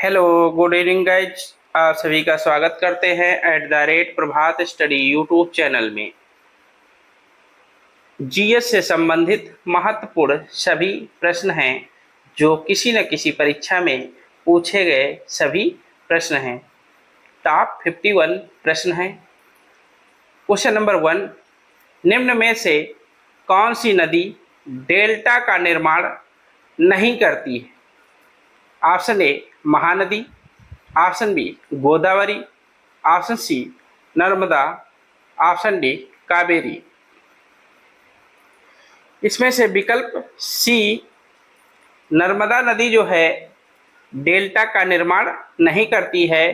Hello, good evening guys. आप सभी का स्वागत करते हैं प्रभात स्टडी यूट्यूब चैनल में। जीएस से संबंधित महत्वपूर्ण सभी प्रश्न हैं जो किसी न किसी परीक्षा में पूछे गए सभी प्रश्न हैं। टॉप 51 प्रश्न हैं। क्वेश्चन नंबर 1, निम्न में से कौन सी नदी डेल्टा का निर्माण नहीं करती है? Option A Mahanadi, option B Godavari, option C Narmada, option D Kaveri. इसमें से विकल्प सी नर्मदा नदी जो है डेल्टा का निर्माण नहीं करती है,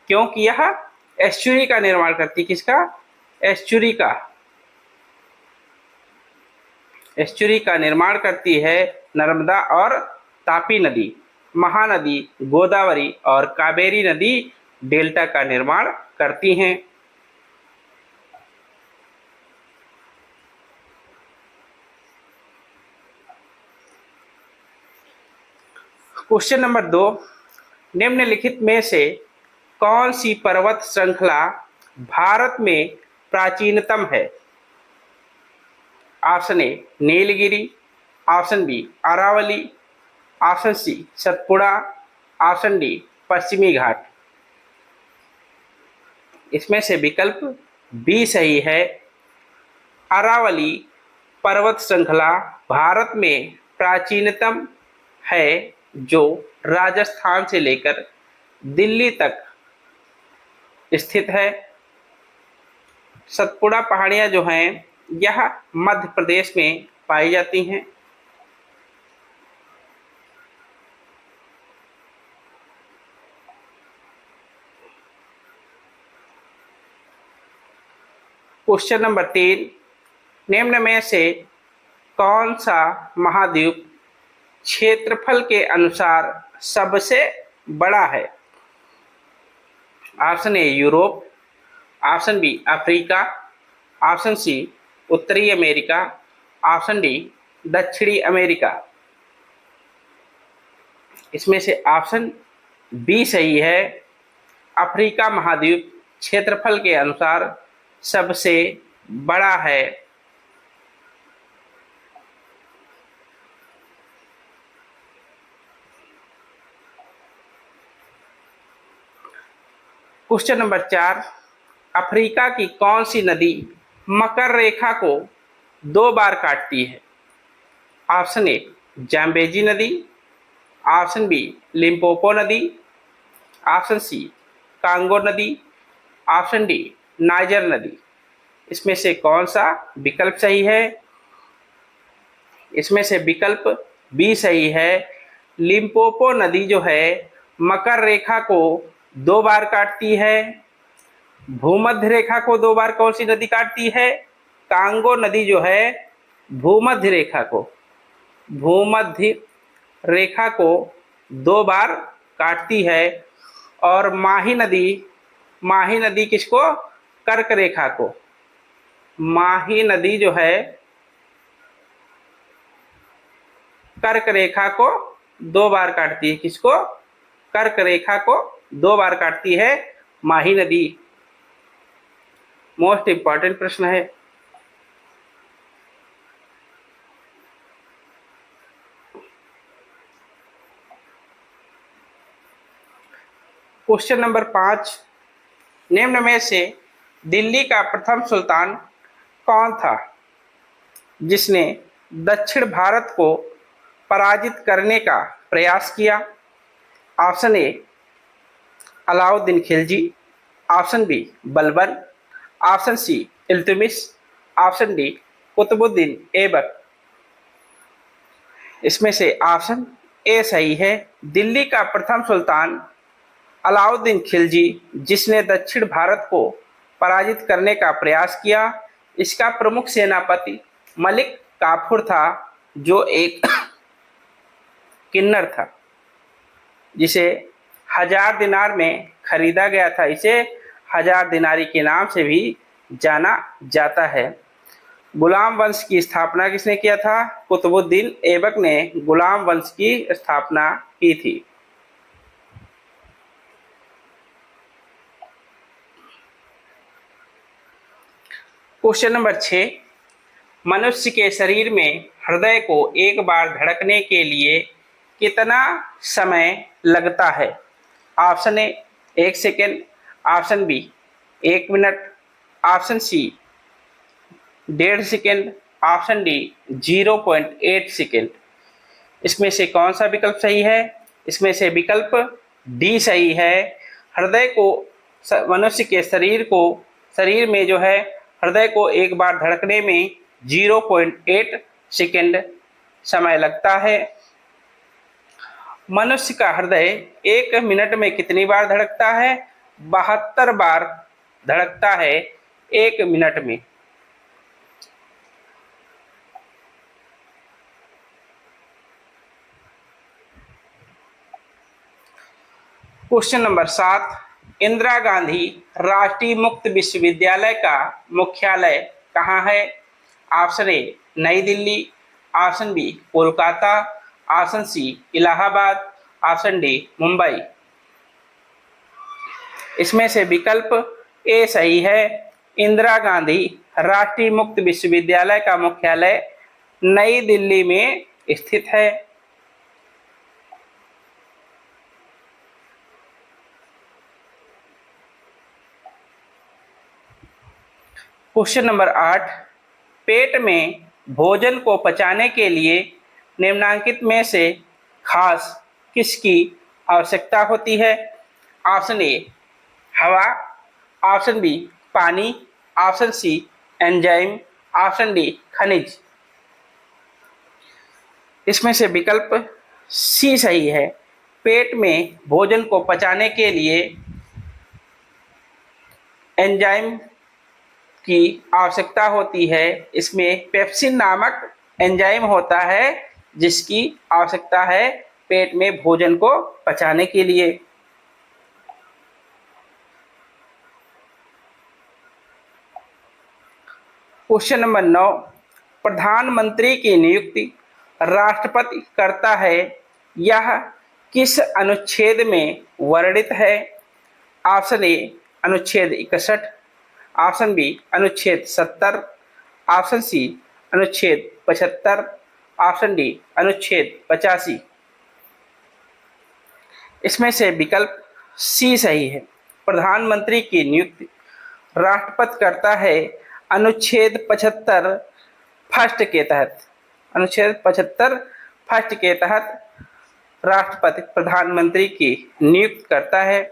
क्योंकि यह एस्चुरी का निर्माण करती है। किसका? एस्चुरी का। एस्चुरी का निर्माण करती है नर्मदा और तापी नदी। महानदी, गोदावरी और कावेरी नदी डेल्टा का निर्माण करती हैं। क्वेश्चन नंबर 2, निम्नलिखित में से कौन सी पर्वत श्रृंखला भारत में प्राचीनतम है? Option A Nilgiri, option B Aravalli, option C Satpura, option D Pashchimi Ghat. इसमें से विकल्प बी सही है। अरावली पर्वत श्रृंखला भारत में प्राचीनतम है, जो राजस्थान से लेकर दिल्ली तक स्थित है। सतपुड़ा पहाड़ियां जो हैं यह मध्य प्रदेश में पाई जाती हैं। क्वेश्चन नंबर 3, निम्न में से कौन सा महाद्वीप क्षेत्रफल के अनुसार सबसे बड़ा है? Option A Europe, option B Africa, option C उत्तरी अमेरिका, ऑप्शन डी दक्षिणी अमेरिका। इसमें से ऑप्शन बी सही है। अफ्रीका महाद्वीप क्षेत्रफल के अनुसार सबसे बड़ा है। क्वेश्चन नंबर 4, अफ्रीका की कौन सी नदी मकर रेखा को 2 बार काटती है? ऑप्शन ए जाम्बेजी नदी, ऑप्शन बी लिम्पोपो नदी, ऑप्शन सी कांगो नदी, ऑप्शन डी नाइजर नदी। इसमें से कौन सा विकल्प सही है? इसमें से विकल्प बी सही है। लिम्पोपो नदी जो है मकर रेखा को 2 बार काटती है। भूमध्य रेखा को 2 बार कौन सी नदी काटती है? कांगो नदी जो है भूमध्य रेखा को 2 बार काटती है। और माही नदी किसको? कर्क रेखा को। माही नदी जो है कर्क रेखा को 2 बार काटती है। किसको? कर्क रेखा को 2 बार काटती है माही नदी। मोस्ट इंपॉर्टेंट प्रश्न है। क्वेश्चन नंबर 5, निम्न में से दिल्ली का प्रथम सुल्तान कौन था जिसने दक्षिण भारत को पराजित करने का प्रयास किया? Option A Alauddin Khilji, option B Balban, option C Iltutmish, option D Qutubuddin Aibak. इसमें से ऑप्शन ए सही है। दिल्ली का प्रथम सुल्तान अलाउद्दीन खिलजी, जिसने दक्षिण भारत को पराजित करने का प्रयास किया। इसका प्रमुख सेनापति मलिक काफूर था, जो एक किन्नर था, जिसे 1000 दिनार में खरीदा गया था। इसे 1000 दिनारी के नाम से भी जाना जाता है। गुलाम वंश की स्थापना किसने किया था? कुतुबुद्दीन ऐबक ने गुलाम वंश की स्थापना की थी। क्वेश्चन नंबर 6, मनुष्य के शरीर में हृदय को एक बार धड़कने के लिए कितना समय लगता है? Option A 1 second, option B 1 minute, option C 1.5 second, option D 0.8 second. इसमें से कौन सा विकल्प सही है? इसमें से विकल्प डी सही है। हृदय को, मनुष्य के शरीर में जो है हृदय को एक बार धड़कने में 0.8 सेकेंड समय लगता है। मनुष्य का हृदय 1 मिनट में कितनी बार धड़कता है? 72 बार धड़कता है 1 मिनट में। क्वेश्चन नंबर 7, इंदिरा गांधी राष्ट्रीय मुक्त विश्वविद्यालय का मुख्यालय कहाँ है? Option A Nai Delhi, option B Kolkata, option C Allahabad, option D Mumbai. इसमें से विकल्प ए सही है। इंदिरा गांधी राष्ट्रीय मुक्त विश्वविद्यालय का मुख्यालय नई दिल्ली में स्थित है। क्वेश्चन नंबर 8, पेट में भोजन को पचाने के लिए निम्नलिखित में से खास किसकी आवश्यकता होती है? ऑप्शन ए हवा, ऑप्शन बी पानी, option C enzyme, option D खनिज। इसमें से विकल्प सी सही है। पेट में भोजन को पचाने के लिए एंजाइम की आवश्यकता होती है। इसमें पेप्सिन नामक एंजाइम होता है जिसकी आवश्यकता है पेट में भोजन को पचाने के लिए। क्वेश्चन नंबर 9, प्रधानमंत्री की नियुक्ति राष्ट्रपति करता है, यह किस अनुच्छेद में वर्णित है? ऑप्शन ए अनुच्छेद 61, ऑप्शन बी अनुच्छेद 70, ऑप्शन सी अनुच्छेद 75, ऑप्शन डी अनुच्छेद 85। इसमें से विकल्प सी सही है। प्रधानमंत्री की नियुक्ति राष्ट्रपति करता है अनुच्छेद 75 फर्स्ट के तहत। अनुच्छेद 75 फर्स्ट के तहत राष्ट्रपति प्रधानमंत्री की नियुक्ति करता है।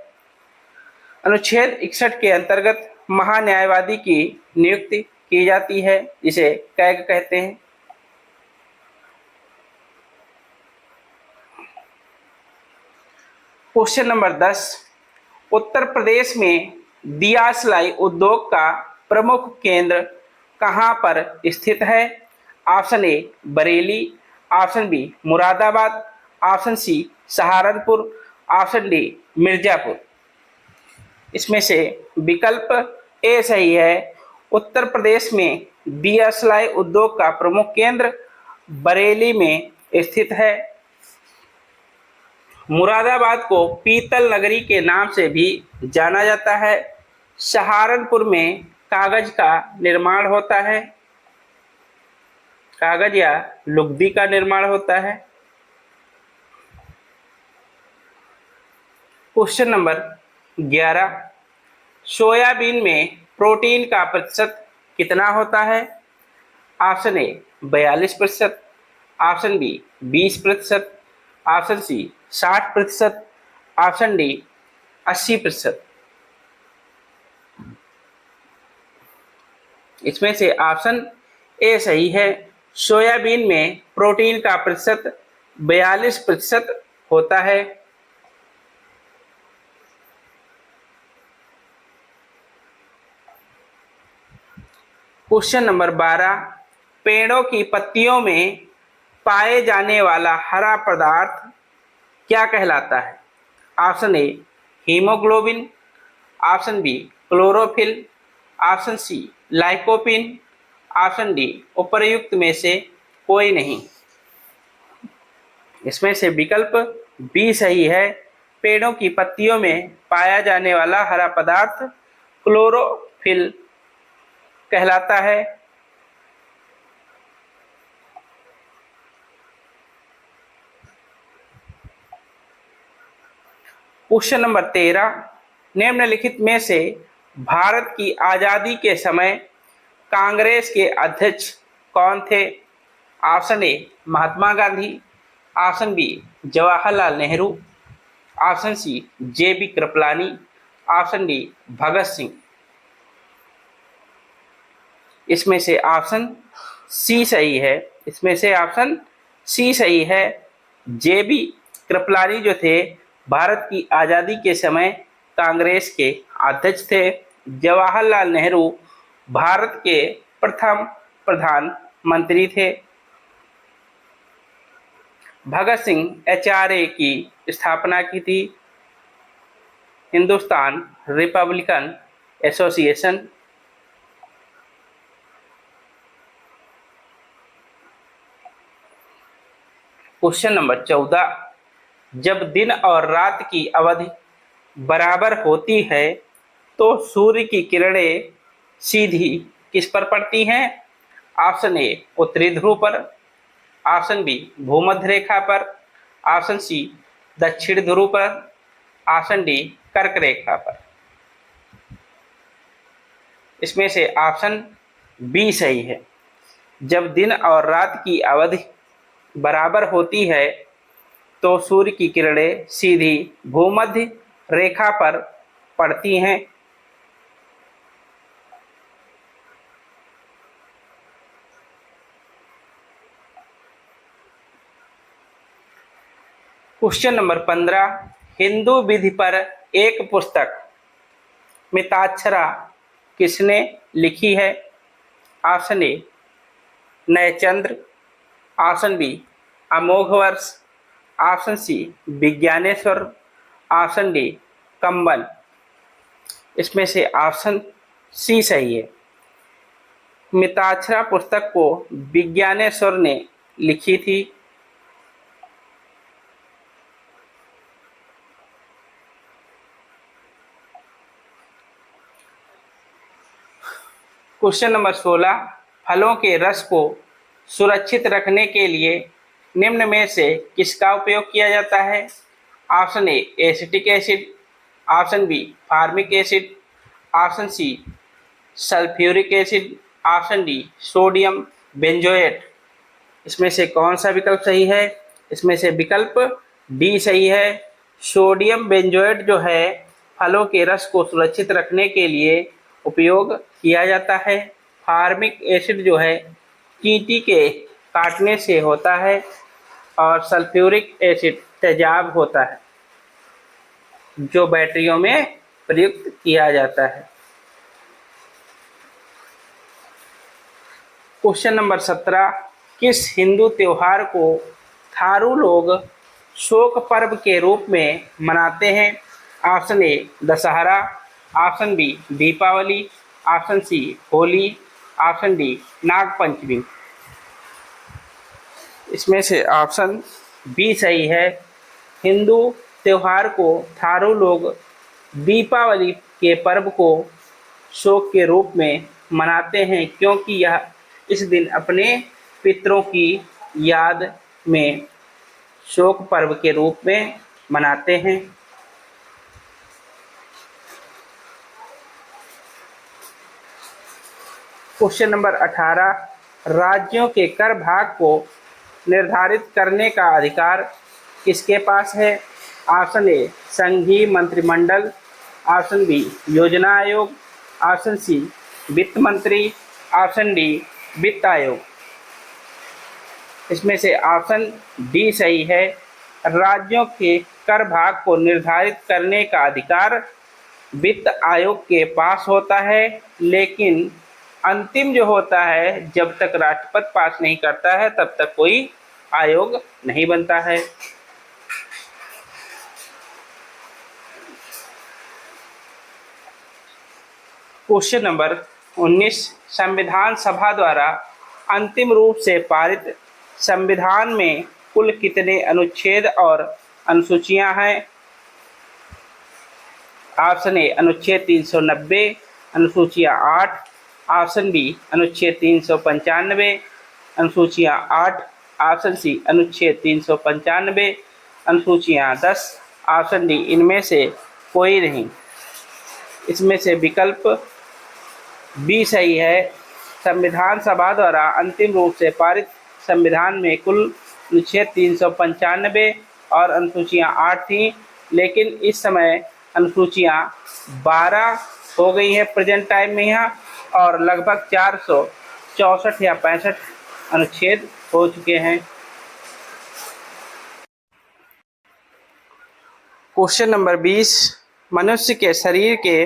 अनुच्छेद 61 के अंतर्गत महान्यायवादी की नियुक्ति की जाती है जिसे कैग कहते हैं। क्वेश्चन नंबर 10, उत्तर प्रदेश में दिया सिलाई उद्योग का प्रमुख केंद्र कहाँ पर स्थित है? Option A Bareilly, option B Moradabad, option C Saharanpur, option D Mirzapur. इसमें से विकल्प ए सही है। उत्तर प्रदेश में दिया सिलाई उद्योग का प्रमुख केंद्र बरेली में स्थित है। मुरादाबाद को पीतल नगरी के नाम से भी जाना जाता है। सहारनपुर में कागज का निर्माण होता है, कागज या लुगदी का निर्माण होता है। क्वेश्चन नंबर 11, सोयाबीन में प्रोटीन का प्रतिशत कितना होता है? Option A 42%, option B 20%, option C 60%, option D 80%। इसमें से ऑप्शन ए सही है। सोयाबीन में प्रोटीन का प्रतिशत 42% होता है। क्वेश्चन नंबर 12, पेड़ों की पत्तियों में पाए जाने वाला हरा पदार्थ क्या कहलाता है? Option A haemoglobin, option B chlorophyll, option C lycopene, option D उपर्युक्त में से कोई नहीं। इसमें से विकल्प बी सही है। पेड़ों की पत्तियों में पाया जाने वाला हरा पदार्थ क्लोरोफिल कहलाता है? क्वेश्चन नंबर 13, निम्नलिखित में से भारत की आजादी के समय कांग्रेस के अध्यक्ष कौन थे? Option A Mahatma Gandhi, option B Jawaharlal Nehru, option C J B. Kripalani, option D Bhagat Singh. इसमें से ऑप्शन सी सही है। इसमें से ऑप्शन सी सही है। जे.बी. कृपलानी जो थे भारत की आज़ादी के समय कांग्रेस के अध्यक्ष थे। जवाहरलाल नेहरू भारत के प्रथम प्रधानमंत्री थे। भगत सिंह एचआरए की स्थापना की थी, Hindustan Republican association. Question number 14, जब दिन और रात की अवधि बराबर होती है तो सूर्य की किरणें सीधी किस पर पड़ती हैं? ऑप्शन ए उत्तरी ध्रुव पर, ऑप्शन बी भूमध्य रेखा पर, ऑप्शन सी दक्षिण ध्रुव पर, ऑप्शन डी कर्क रेखा पर। इसमें से ऑप्शन बी सही है। जब दिन और रात की अवधि बराबर होती है तो सूर्य की किरणें सीधी भूमध्य रेखा पर पड़ती हैं। क्वेश्चन नंबर 15, हिंदू विधि पर एक पुस्तक मिताक्षरा किसने लिखी है? Option A Nayachandra, option B Amoghavarsha, option C Vijnaneshwara, option D Kamban. इसमें से ऑप्शन सी सही है। मिताक्षरा पुस्तक को विज्ञानेश्वर ने लिखी थी। क्वेश्चन नंबर 16, फलों के रस को सुरक्षित रखने के लिए निम्न में से किसका उपयोग किया जाता है? Option A acetic acid, option B formic acid, option C sulphuric acid, option D sodium benzoate. इसमें से कौन सा विकल्प सही है? इसमें से विकल्प डी सही है। सोडियम बेंजोएट जो है फलों के रस को सुरक्षित रखने के लिए उपयोग किया जाता है। फार्मिक एसिड जो है चींटी के काटने से होता है और सल्फ्यूरिक एसिड तेजाब होता है जो बैटरियों में प्रयुक्त किया जाता है। क्वेश्चन नंबर 17, किस हिंदू त्योहार को थारू लोग शोक पर्व के रूप में मनाते हैं? Option A Dussehra, option B Deepavali, option C Holi, option D Nagpanchami. इसमें से ऑप्शन बी सही है। हिंदू त्योहार को थारू लोग दीपावली के पर्व को शोक के रूप में मनाते हैं क्योंकि यह इस दिन अपने पितरों की याद में शोक पर्व के रूप में मनाते हैं। क्वेश्चन नंबर 18, राज्यों के कर भाग को निर्धारित करने का अधिकार किसके पास है? ऑप्शन ए संघीय मंत्रिमंडल, ऑप्शन बी योजना आयोग, ऑप्शन सी वित्त मंत्री, ऑप्शन डी वित्त आयोग। इसमें से ऑप्शन डी सही है। राज्यों के कर भाग को निर्धारित करने का अधिकार वित्त आयोग के पास होता है, लेकिन अंतिम जो होता है जब तक राष्ट्रपति पास नहीं करता है तब तक कोई आयोग नहीं बनता है। क्वेश्चन नंबर 19, संविधान सभा द्वारा अंतिम रूप से पारित संविधान में कुल कितने अनुच्छेद और अनुसूचियां हैं? ऑप्शन ए अनुच्छेद 390, अनुसूचियां 8, ऑप्शन बी अनुच्छेद 395, अनुसूचियाँ 8, ऑप्शन सी अनुच्छेद 395, अनुसूचियाँ 10, ऑप्शन डी इनमें से कोई नहीं। इसमें से विकल्प बी सही है। संविधान सभा द्वारा अंतिम रूप से पारित संविधान में कुल अनुच्छेद 395 और अनुसूचियाँ 8 थीं, लेकिन इस समय अनुसूचियाँ 12 हो गई हैं प्रेजेंट टाइम में यहाँ, और लगभग 464 या 65 अनुच्छेद हो चुके हैं। क्वेश्चन नंबर 20, मनुष्य के शरीर के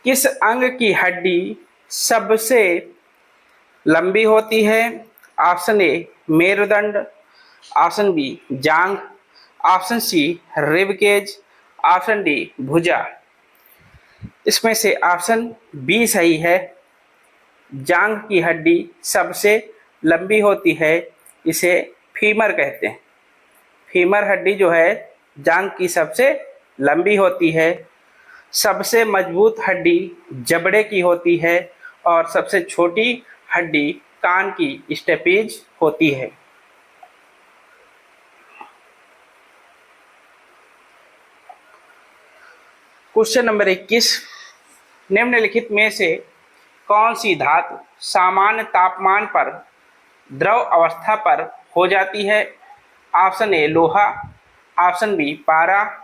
किस अंग की हड्डी सबसे लंबी होती है? ऑप्शन ए मेरुदंड, ऑप्शन बी जांघ, option C rib cage, option D भुजा। इसमें से ऑप्शन बी सही है। जांघ की हड्डी सबसे लंबी होती है, इसे फीमर कहते हैं। फीमर हड्डी जो है जांघ की सबसे लंबी होती है। सबसे मजबूत हड्डी जबड़े की होती है और सबसे छोटी हड्डी कान की स्टेपीज होती है। क्वेश्चन नंबर 21, निम्नलिखित में से कौन सी धातु सामान्य तापमान पर द्रव अवस्था पर हो जाती है? ऑप्शन ए लोहा, ऑप्शन बी पारा,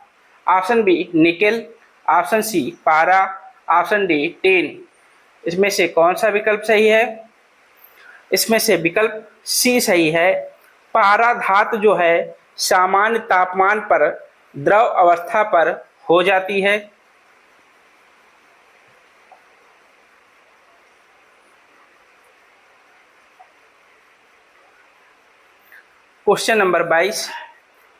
option B nickel, option C पारा, ऑप्शन डी टीन। इसमें से कौन सा विकल्प सही है? इसमें से विकल्प सी सही है। पारा धातु जो है सामान्य तापमान पर द्रव अवस्था पर हो जाती है। क्वेश्चन नंबर 22,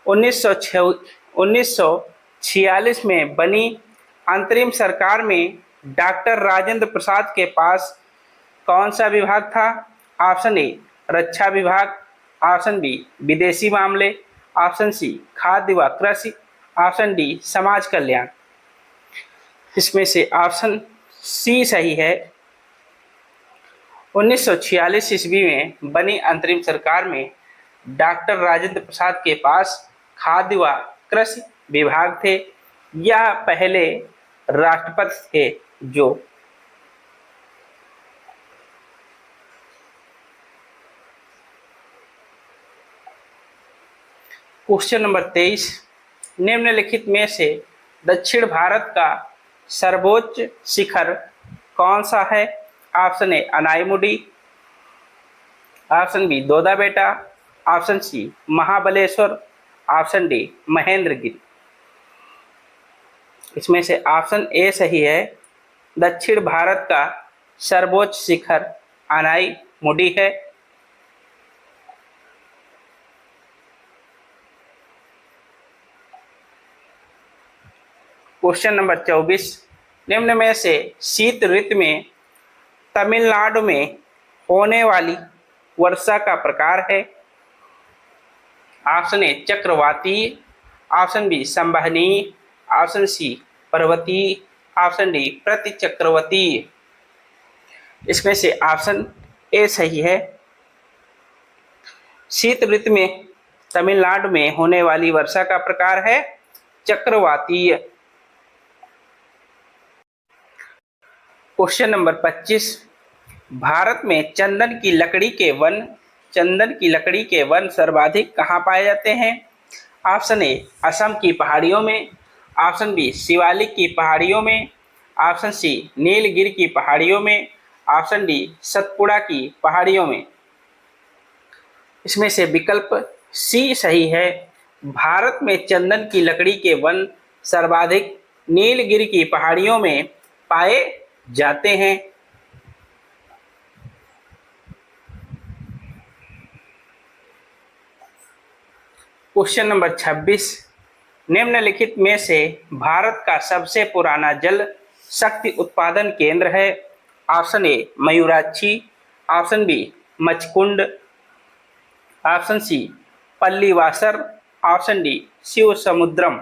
1946 में बनी अंतरिम सरकार में डॉक्टर राजेंद्र प्रसाद के पास कौन सा विभाग था? ऑप्शन ए रक्षा विभाग, ऑप्शन बी विदेशी मामले, ऑप्शन सी खाद्य व कृषि, ऑप्शन डी समाज कल्याण। इसमें से ऑप्शन सी सही है। 1946 ईस्वी में बनी अंतरिम सरकार में डॉक्टर राजेंद्र प्रसाद के पास खाद्य व कृषि विभाग थे। यह पहले राष्ट्रपति थे जो क्वेश्चन नंबर 23, निम्नलिखित में से दक्षिण भारत का सर्वोच्च शिखर कौन सा है? Option A Anaimudi, option B Doda Betta, option C Mahabaleshwar, option D Mahendragiri. इसमें से ऑप्शन ए सही है। दक्षिण भारत का सर्वोच्च शिखर अनाईमुडी है। क्वेश्चन नंबर 24, निम्न में से शीत ऋतु में तमिलनाडु में होने वाली वर्षा का प्रकार है? ऑप्शन ए चक्रवातीय, ऑप्शन बी संवहनीय, ऑप्शन सी पर्वतीय, ऑप्शन डी प्रतिचक्रवातीय। इसमें से ऑप्शन ए सही है। शीत ऋतु में तमिलनाडु में होने वाली वर्षा का प्रकार है चक्रवातीय। क्वेश्चन नंबर 25, भारत में चंदन की लकड़ी के वन सर्वाधिक कहाँ पाए जाते हैं? ऑप्शन ए असम की पहाड़ियों में, ऑप्शन बी शिवालिक की पहाड़ियों में, ऑप्शन सी नीलगिरी की पहाड़ियों में, ऑप्शन डी सतपुड़ा की पहाड़ियों में। इसमें से विकल्प सी सही है। भारत में चंदन की लकड़ी के वन सर्वाधिक नीलगिरी की पहाड़ियों में पाए जाते हैं। क्वेश्चन नंबर 26, निम्नलिखित में से भारत का सबसे पुराना जल शक्ति उत्पादन केंद्र है? Option A Mayurakshi, option B Machkund, option C Pallivasal, option D Shiva Samudram.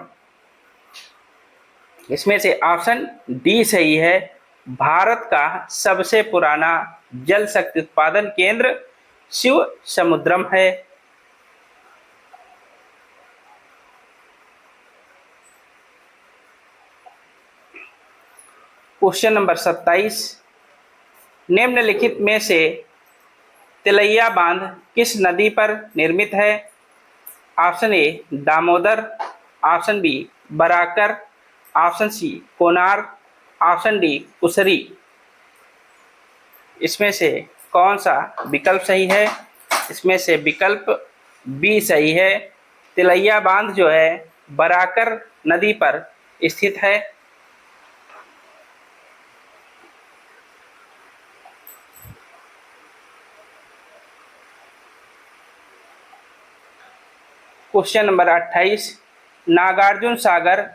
इसमें से ऑप्शन डी सही है। भारत का सबसे पुराना जल शक्ति उत्पादन केंद्र शिव समुद्रम है। क्वेश्चन नंबर 27, निम्नलिखित में से तिलैया बांध किस नदी पर निर्मित है? Option A Damodar, option B Barakar, option C Konar, option D Kusri. इसमें से कौन सा विकल्प सही है? इसमें से विकल्प बी सही है। तिलैया बांध जो है बराकर नदी पर स्थित है। क्वेश्चन नंबर 28, नागार्जुन सागर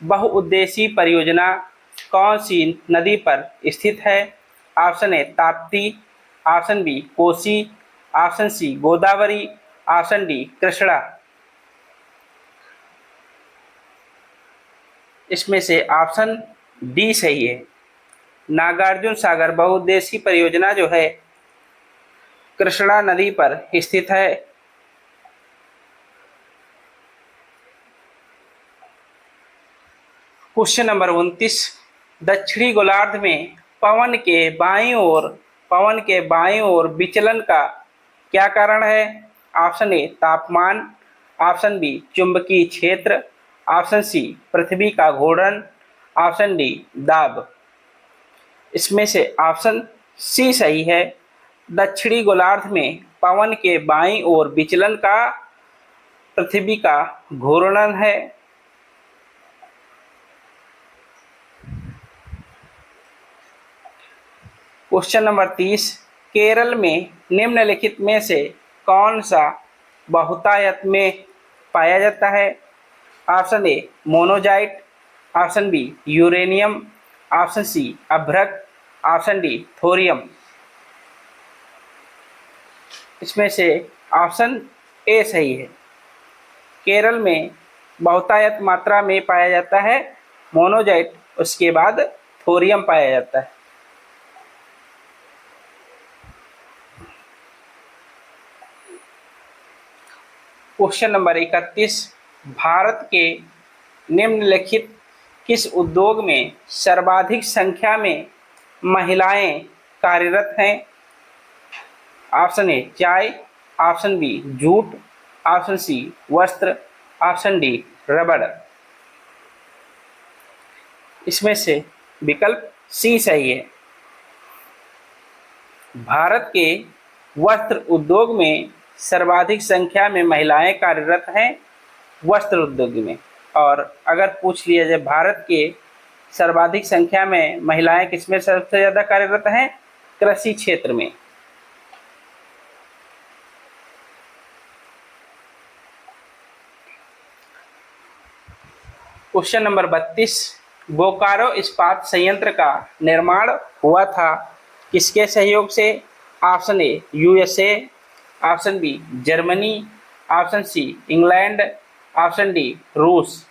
बहुउद्देशीय परियोजना कौन सी नदी पर स्थित है? Option A Tapti, option B Kosi, option C Godavari, option D Krishna. इसमें से ऑप्शन डी सही है। नागार्जुन सागर बहुउद्देशीय परियोजना जो है कृष्णा नदी पर स्थित है। क्वेश्चन नंबर 29, दक्षिणी गोलार्ध में पवन के बाईं ओर विचलन का क्या कारण है? ऑप्शन ए तापमान, ऑप्शन बी चुंबकीय क्षेत्र, ऑप्शन सी पृथ्वी का घूर्णन, ऑप्शन डी दाब। इसमें से ऑप्शन सी सही है। दक्षिणी गोलार्ध में पवन के बाईं ओर विचलन का पृथ्वी का घूर्णन है। क्वेश्चन नंबर 30, केरल में निम्नलिखित में से कौन सा बहुतायत में पाया जाता है? Option A monazite, option B uranium, option C अभ्रक, ऑप्शन डी थोरियम। इसमें से ऑप्शन ए सही है। केरल में बहुतायत मात्रा में पाया जाता है मोनोजाइट, उसके बाद थोरियम पाया जाता है। क्वेश्चन नंबर 31, भारत के निम्नलिखित किस उद्योग में सर्वाधिक संख्या में महिलाएं कार्यरत हैं? ऑप्शन ए चाय, option B jute, option C वस्त्र, ऑप्शन डी रबड़। इसमें से विकल्प सी सही है। भारत के वस्त्र उद्योग में सर्वाधिक संख्या में महिलाएं कार्यरत हैं वस्त्र उद्योग में। और अगर पूछ लिया जाए भारत के सर्वाधिक संख्या में महिलाएं किसमें सबसे ज़्यादा कार्यरत हैं? कृषि क्षेत्र में। क्वेश्चन नंबर 32, बोकारो इस्पात संयंत्र का निर्माण हुआ था किसके सहयोग से? Option A USA, option B Germany, option C England, option D रूस।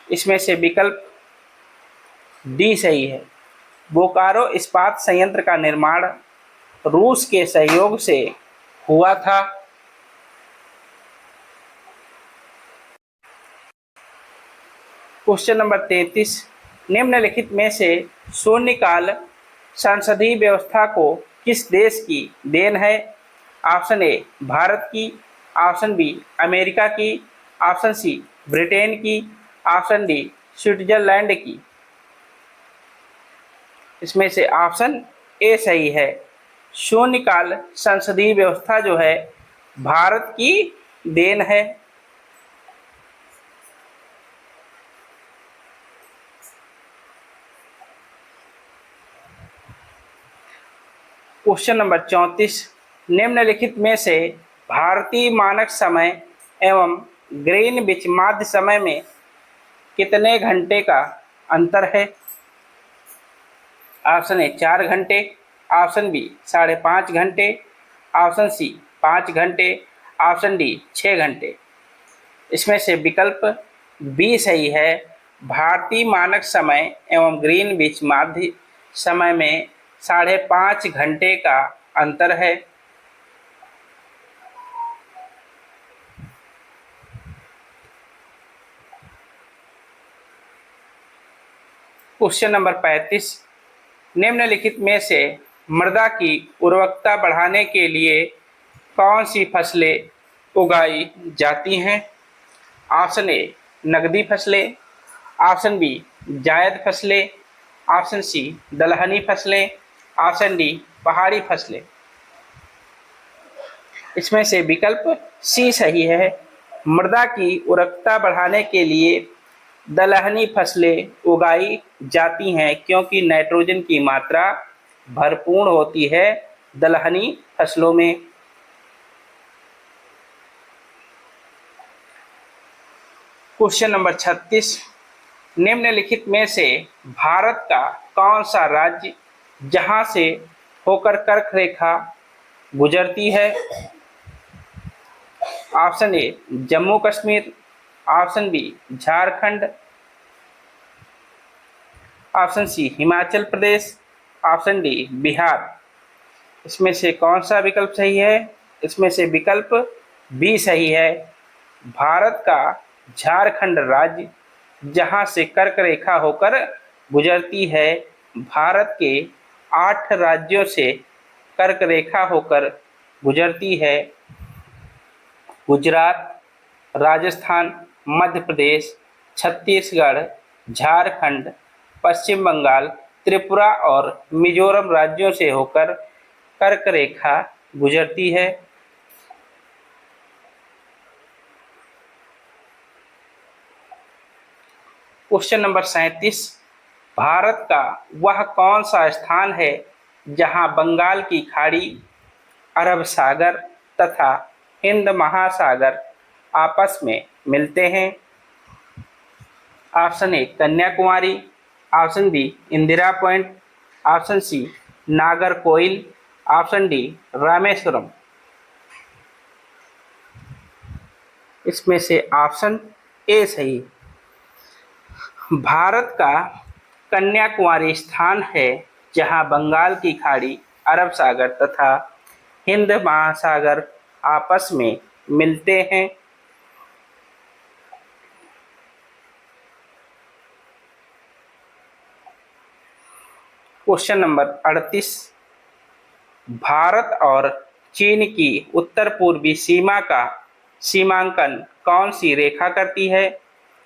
इसमें से विकल्प डी सही है। बोकारो इस्पात संयंत्र का निर्माण रूस के सहयोग से हुआ था। क्वेश्चन नंबर 33, निम्नलिखित में से शून्यकाल संसदीय व्यवस्था को किस देश की देन है? ऑप्शन ए भारत की, ऑप्शन बी अमेरिका की, ऑप्शन सी ब्रिटेन की, ऑप्शन डी स्विट्जरलैंड की। इसमें से ऑप्शन ए सही है। शून्यकाल संसदीय व्यवस्था जो है भारत की देन है। क्वेश्चन नंबर 34, निम्नलिखित में से भारतीय मानक समय एवं ग्रीनविच माध्य समय में कितने घंटे का अंतर है? ऑप्शन ए 4 घंटे, ऑप्शन बी 5.5 घंटे, ऑप्शन सी 5 घंटे, ऑप्शन डी 6 घंटे। इसमें से विकल्प बी सही है। भारतीय मानक समय एवं ग्रीनविच माध्य समय में 5.5 घंटे का अंतर है। क्वेश्चन नंबर 35, निम्नलिखित में से मृदा की उर्वरकता बढ़ाने के लिए कौन सी फसलें उगाई जाती हैं? ऑप्शन ए नकदी फसलें, ऑप्शन बी जायद फसलें, ऑप्शन सी दलहनी फसलें, ऑप्शन डी पहाड़ी फसलें। इसमें से विकल्प सी सही है। मृदा की उर्वरकता बढ़ाने के लिए दलहनी फसलें उगाई जाती हैं क्योंकि नाइट्रोजन की मात्रा भरपूर होती है दलहनी फसलों में। क्वेश्चन नंबर 36, निम्नलिखित में से भारत का कौन सा राज्य जहां से होकर कर्क रेखा गुजरती है? Option A Jammu Kashmir, option B Jharkhand, option C Himachal Pradesh, option D Bihar. इसमें से कौन सा विकल्प सही है? इसमें से विकल्प बी सही है। भारत का झारखंड राज्य जहां से कर्क रेखा होकर गुजरती है। भारत के 8 राज्यों से कर्क रेखा होकर गुजरती है। गुजरात, राजस्थान, मध्य प्रदेश, छत्तीसगढ़, झारखंड, पश्चिम बंगाल, त्रिपुरा और मिजोरम राज्यों से होकर कर्क रेखा गुजरती है। क्वेश्चन नंबर 37, भारत का वह कौन सा स्थान है जहां बंगाल की खाड़ी, अरब सागर तथा हिंद महासागर आपस में मिलते हैं? Option A Kanyakumari, option B Indira point, option C Nagercoil, option D Rameswaram. इसमें से ऑप्शन ए सही। भारत का कन्याकुमारी स्थान है जहां बंगाल की खाड़ी, अरब सागर तथा हिंद महासागर आपस में मिलते हैं। क्वेश्चन नंबर 38, भारत और चीन की उत्तर पूर्वी सीमा का सीमांकन कौन सी रेखा करती है?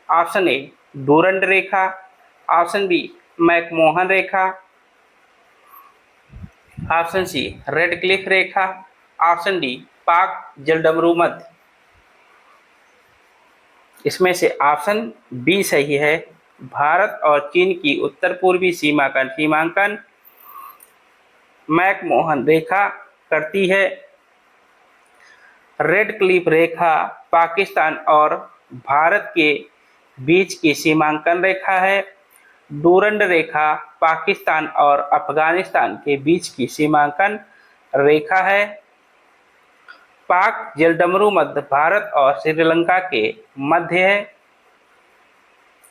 ऑप्शन ए डूरंड रेखा, ऑप्शन बी मैकमोहन रेखा, ऑप्शन सी रेड क्लिफ रेखा, ऑप्शन डी पाक जलडमरू मध्य। इसमें से ऑप्शन बी सही है। भारत और चीन की उत्तर पूर्वी सीमा का सीमांकन मैकमोहन रेखा करती है। रेड क्लिफ रेखा पाकिस्तान और भारत के बीच की सीमांकन रेखा है। डूरंड रेखा पाकिस्तान और अफगानिस्तान के बीच की सीमांकन रेखा है। पाक जलडमरू मध्य भारत और श्रीलंका के मध्य है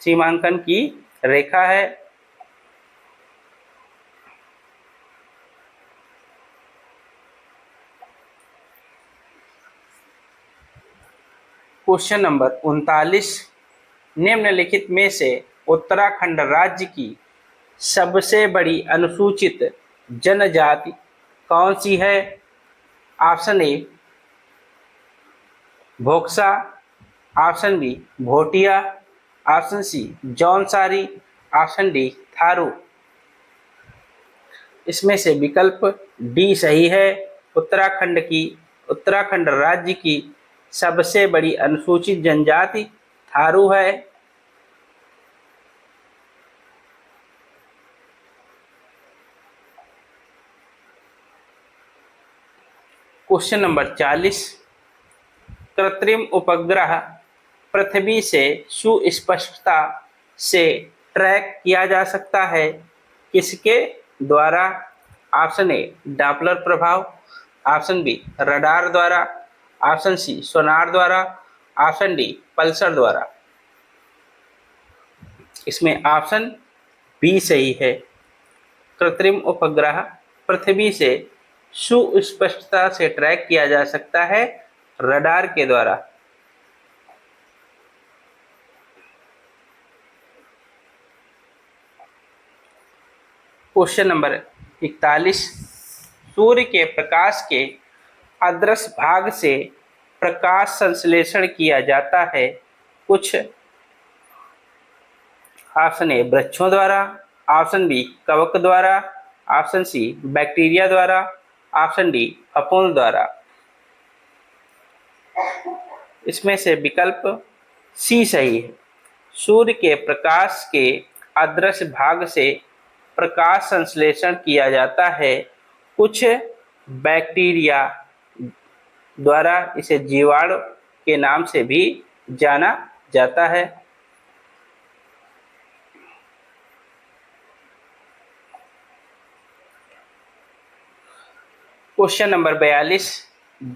सीमांकन की रेखा है। क्वेश्चन नंबर 39, निम्नलिखित में से उत्तराखंड राज्य की सबसे बड़ी अनुसूचित जनजाति कौन सी है? Option A Bhoksa, option B Bhotia, option C Jaunsari, option D Tharu. इसमें से विकल्प डी सही है। उत्तराखंड राज्य की सबसे बड़ी अनुसूचित जनजाति थारू है। क्वेश्चन नंबर 40, कृत्रिम उपग्रह पृथ्वी से सुस्पष्टता से ट्रैक किया जा सकता है किसके द्वारा? ऑप्शन ए डॉपलर प्रभाव, ऑप्शन बी रडार द्वारा, ऑप्शन सी सोनार द्वारा, ऑप्शन डी पल्सर द्वारा। इसमें ऑप्शन बी सही है। कृत्रिम उपग्रह पृथ्वी से सुस्पष्टता से ट्रैक किया जा सकता है रडार के द्वारा। क्वेश्चन नंबर 41, सूर्य के प्रकाश के अदृश्य भाग से प्रकाश संश्लेषण किया जाता है कुछ। ऑप्शन ए वृक्षों द्वारा, ऑप्शन बी कवक द्वारा, ऑप्शन सी बैक्टीरिया द्वारा, ऑप्शन डी फफूंद द्वारा। इसमें से विकल्प सी सही है। सूर्य के प्रकाश के अदृश्य भाग से प्रकाश संश्लेषण किया जाता है कुछ बैक्टीरिया द्वारा। इसे जीवाणु के नाम से भी जाना जाता है। क्वेश्चन नंबर 42,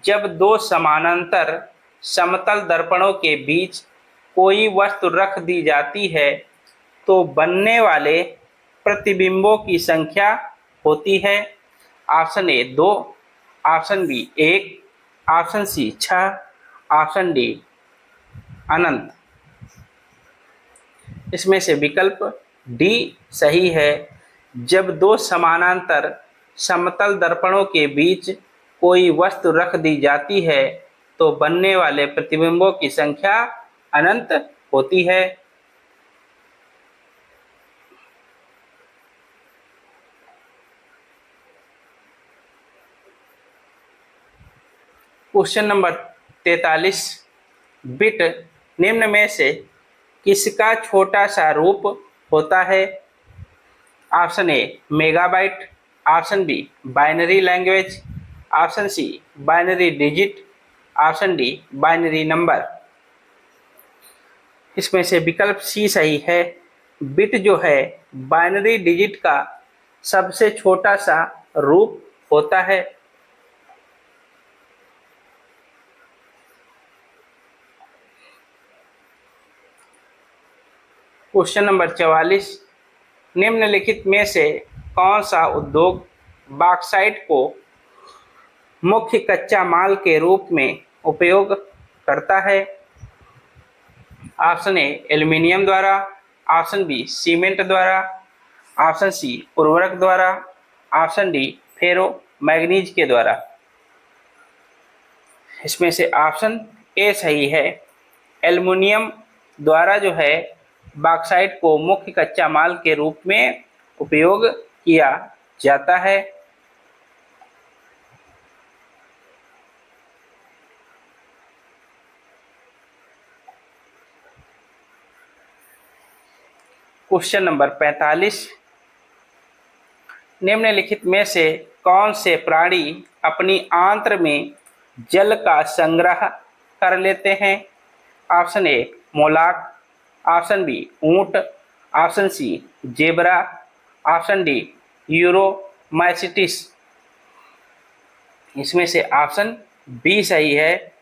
जब दो समानांतर समतल दर्पणों के बीच कोई वस्तु रख दी जाती है तो बनने वाले प्रतिबिंबों की संख्या होती है। Option A 2, option B 1, option C 6, option D अनंत। इसमें से विकल्प डी सही है। जब दो समानांतर समतल दर्पणों के बीच कोई वस्तु रख दी जाती है तो बनने वाले प्रतिबिंबों की संख्या अनंत होती है। क्वेश्चन नंबर 43, बिट निम्न में से किसका छोटा सा रूप होता है। Option A megabyte, option B binary language, option C binary digit, option D binary number. इसमें से विकल्प सी सही है। बिट जो है बाइनरी डिजिट का सबसे छोटा सा रूप होता है। क्वेश्चन नंबर 44, निम्नलिखित में से कौन सा उद्योग बॉक्साइट को मुख्य कच्चा माल के रूप में उपयोग करता है। ऑप्शन ए एल्युमिनियम द्वारा, ऑप्शन बी सीमेंट द्वारा, ऑप्शन सी उर्वरक द्वारा, ऑप्शन डी फेरो मैग्नीज के द्वारा। इसमें से ऑप्शन ए सही है। एल्युमिनियम द्वारा जो है बॉक्साइट को मुख्य कच्चा माल के रूप में उपयोग किया जाता है। क्वेश्चन नंबर 45, निम्नलिखित में से कौन से प्राणी अपनी आंत्र में जल का संग्रह कर लेते हैं। ऑप्शन ए मोलाक, ऑप्शन बी ऊंट, option C zebra, option D यूरोमाइसिटिस। इसमें से ऑप्शन बी सही है।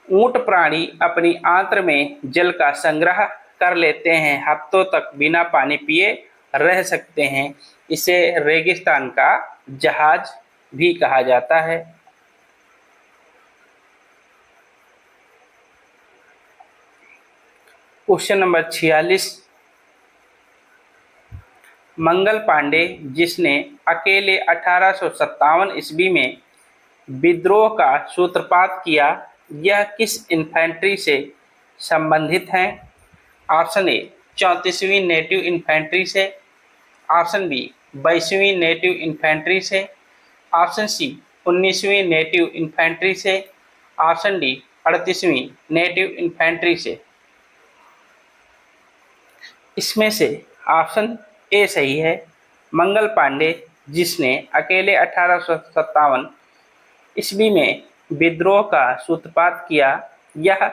ऊंट प्राणी अपनी आंत्र में जल का संग्रह कर लेते हैं, हफ्तों तक बिना पानी पिए रह सकते हैं। इसे रेगिस्तान का जहाज भी कहा जाता है। क्वेश्चन नंबर 46, मंगल पांडे जिसने अकेले 1857 ईस्वी में विद्रोह का सूत्रपात किया, यह किस इन्फेंट्री से संबंधित हैं। ऑप्शन ए 34वीं नेटिव इन्फेंट्री से, ऑप्शन बी 22वीं नेटिव इन्फेंट्री से, ऑप्शन सी 19वीं नेटिव इन्फेंट्री से, ऑप्शन डी 38वीं नेटिव इन्फेंट्री से। इसमें से ऑप्शन ए सही है। मंगल पांडे जिसने अकेले 1857 ईस्वी में विद्रोह का सूत्रपात किया, यह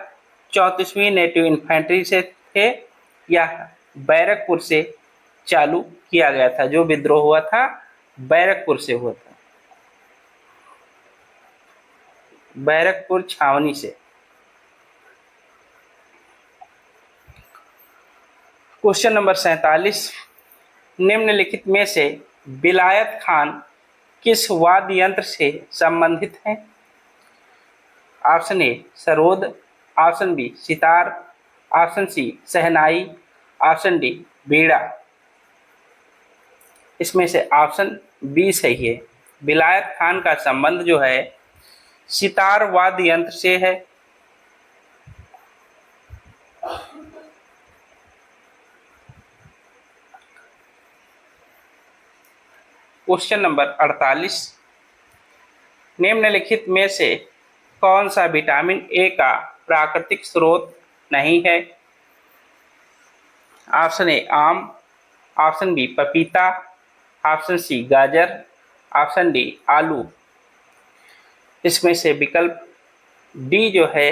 34वीं नेटिव इन्फेंट्री से थे। यह बैरकपुर से चालू किया गया था। जो विद्रोह हुआ था बैरकपुर से हुआ था, बैरकपुर छावनी से। क्वेश्चन नंबर 47, निम्नलिखित में से विलायत खान किस वाद्य यंत्र से संबंधित है? Option A sarod, option B sitar, option C shehnai, option D बीड़ा। इसमें से ऑप्शन बी सही है। विलायत खान का संबंध जो है सितार वाद्य यंत्र से है। क्वेश्चन नंबर 48, निम्नलिखित में से कौन सा विटामिन ए का प्राकृतिक स्रोत नहीं है? ऑप्शन ए आम, ऑप्शन बी पपीता, ऑप्शन सी गाजर, ऑप्शन डी आलू। इसमें से विकल्प डी जो है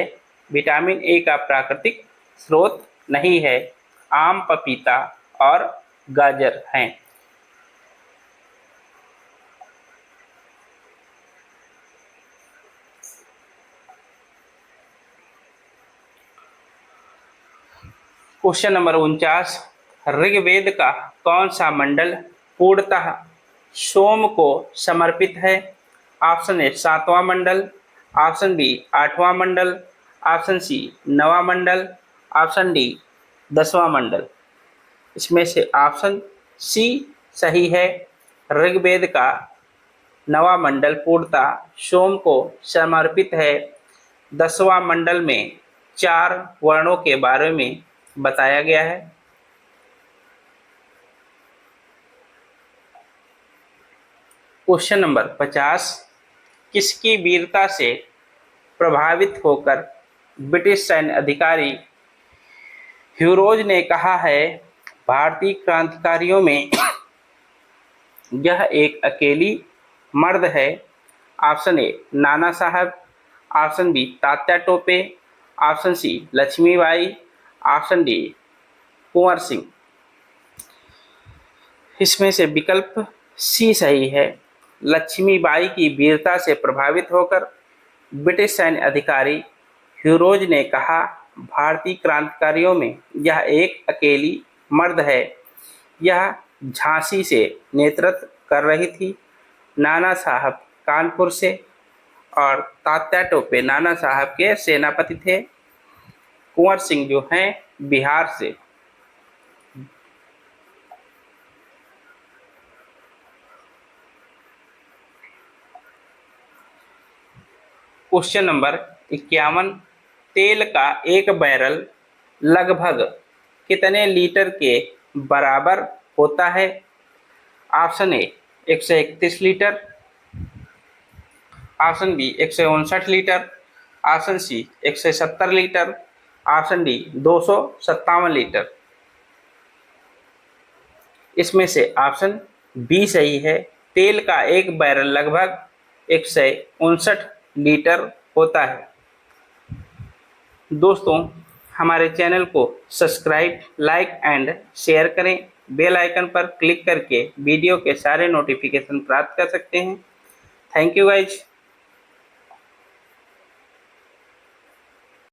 विटामिन ए का प्राकृतिक स्रोत नहीं है, आम, पपीता और गाजर हैं। क्वेश्चन नंबर 49, ऋग्वेद का कौन सा मंडल पूर्णतः सोम को समर्पित है? ऑप्शन ए 7वां मंडल, ऑप्शन बी 8वां मंडल, ऑप्शन सी 9वां मंडल, ऑप्शन डी 10वां मंडल। इसमें से ऑप्शन सी सही है। ऋग्वेद का 9वां मंडल पूर्णतः सोम को समर्पित है। 10वां मंडल में 4 वर्णों के बारे में बताया गया है। क्वेश्चन नंबर 50, किसकी वीरता से प्रभावित होकर ब्रिटिश सैन्य अधिकारी ह्यूरोज ने कहा है भारतीय क्रांतिकारियों में यह एक अकेली मर्द है? Option A Nana Sahib, option B Tatya Tope, option C Laxmibai, option D Kunwar Singh. इसमें से विकल्प सी सही है। लक्ष्मीबाई की वीरता से प्रभावित होकर ब्रिटिश सैन्य अधिकारी ह्यूरोज ने कहा भारतीय क्रांतिकारियों में यह एक अकेली मर्द है। यह झांसी से नेतृत्व कर रही थी, नाना साहब कानपुर से और तात्या टोपे नाना साहब के सेनापति थे। कुंवर सिंह जो हैं बिहार से। क्वेश्चन नंबर 51, तेल का एक बैरल लगभग कितने लीटर के बराबर होता है? Option A 131 litre, option B 159 litre, option C 170 litre, option D 257 litre. इसमें से ऑप्शन बी सही है। तेल का एक बैरल लगभग 159 लीटर होता है। दोस्तों, हमारे चैनल को सब्सक्राइब, लाइक एंड शेयर करें। बेल आइकन पर क्लिक करके वीडियो के सारे नोटिफिकेशन प्राप्त कर सकते हैं। Thank you guys.